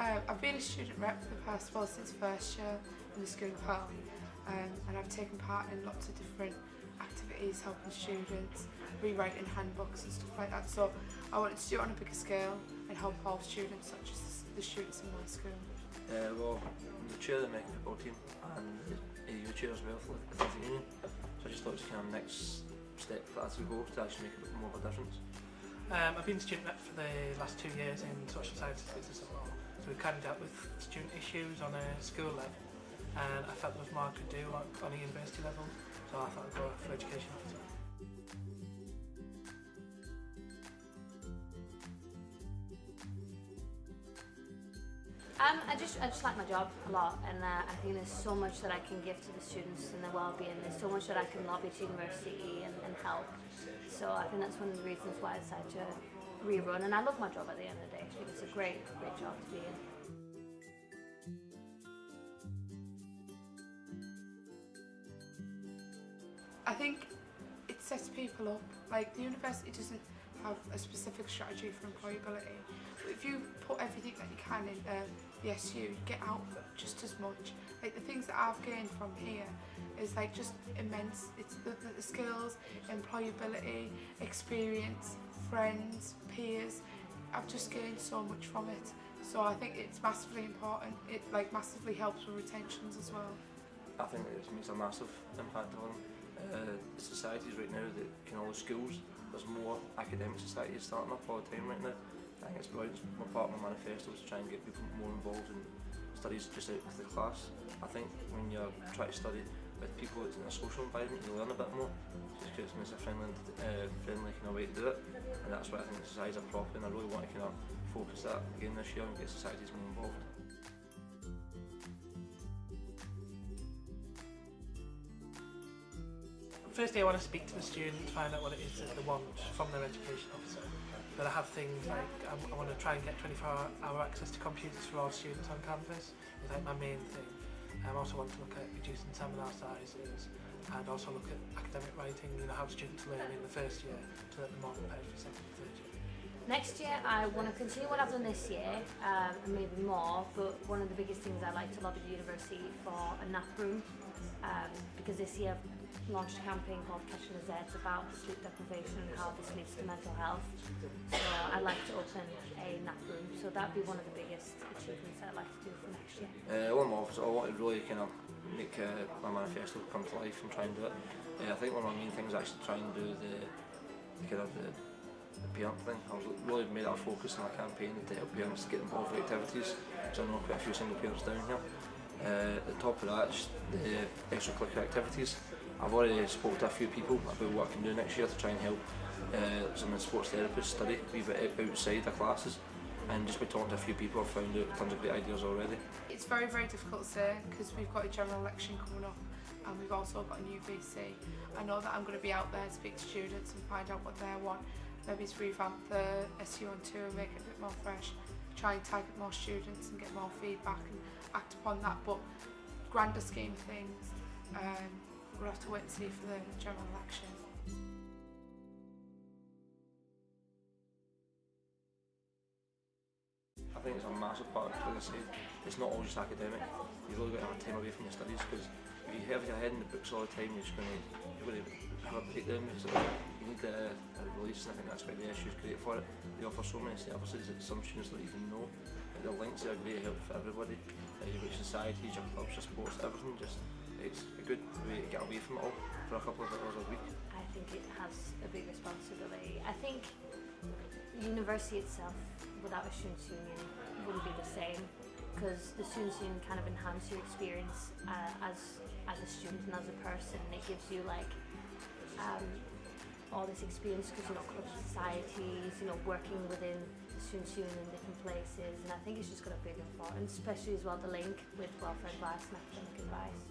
I've been a student rep for the past, well, since first year in the School of Health, and I've taken part in lots of different activities, helping students, rewriting handbooks and stuff like that. So I wanted to do it on a bigger scale and help all students, not just the students in my school. Well, I'm the chair of the American football team and the youth chair as well for the Teesside Union. So I just thought it was kind of the next step for that to go to actually make a bit more of a difference. I've been student rep for the last 2 years in social sciences business as well. So we've kind of dealt with student issues on a school level, and I felt there was more I could do on a university level, so I thought I'd go for education officer. I just like my job a lot, and I think there's so much that I can give to the students and their well-being. There's so much that I can lobby to university and help. So I think that's one of the reasons why I decided to rerun. And I love my job at the end of the day. I think it's a great job to be in. I think it sets people up. Like, the university doesn't have a specific strategy for employability, but if you put everything that you can in the SU, you get out just as much. Like, the things that I've gained from here is like just immense. It's the skills, employability, experience, friends, peers. I've just gained so much from it. So I think it's massively important. It like massively helps with retentions as well. I think it makes a massive impact on the societies right now, that all the schools. There's more academic societies starting up all the time right now. I think it's brilliant. It's part of my manifesto to try and get people more involved in studies just out of the class. I think when you're trying to study with people in a social environment, you learn a bit more, just because it's a friendly kind of way to do it. And that's why I think the societies are proper, and I really want to kind of focus that again this year and get societies more involved. Firstly, I want to speak to the students, find out what it is that they want from their education officer. But I have things like I want to try and get 24-hour access to computers for all students on campus. It's like my main thing. I also want to look at reducing seminar sizes and also look at academic writing, how students learn in the first year so that they're more prepared for second and third year. Next year I want to continue what I've done this year, and maybe more, but one of the biggest things I'd like to lobby the university for a nap room, because this year I've launched a campaign called Catching the Zeds about sleep deprivation and how this leads to mental health. So I'd like to open a nap room, so that'd be one of the biggest achievements I'd like to do for next year. Well, I'm officer, I want to really kind of make my manifesto come to life and try and do it. I think one of my main things is actually try and do the parent thing. I've really made it a focus in my campaign to help parents get involved with activities, because I know quite a few single parents down here. At the top of that, the extracurricular activities. I've already spoken to a few people about what I can do next year to try and help some of the sports therapists study a wee bit outside their classes, and just by talking to a few people I've found out tons of great ideas already. It's very difficult to say because we've got a general election coming up and we've also got a new VC. I know that I'm going to be out there to speak to students and find out what they want. Maybe to revamp the SU on tour and make it a bit more fresh, try and target more students and get more feedback and act upon that, but grander scheme of things, we'll have to wait and see for the general election. I think it's a massive part, like I said, it's not all just academic. You've really got to have time away from your studies, because if you have your head in the books all the time, you're going to have a breakdown. So you need a release, and I think that's why the SU is great for it. They offer so many services that some students don't even know. Like, the links are a great help for everybody. You've got societies, your clubs, your sports, everything. It's a good way to get away from it all for a couple of hours a week. I think it has a big responsibility. I think university itself without a students' union wouldn't be the same, because the students' union kind of enhance your experience as a student and as a person. It gives you like all this experience, because club societies, working within the students' union in different places, and I think it's just got a big importance, especially as well the link with welfare advice and academic advice.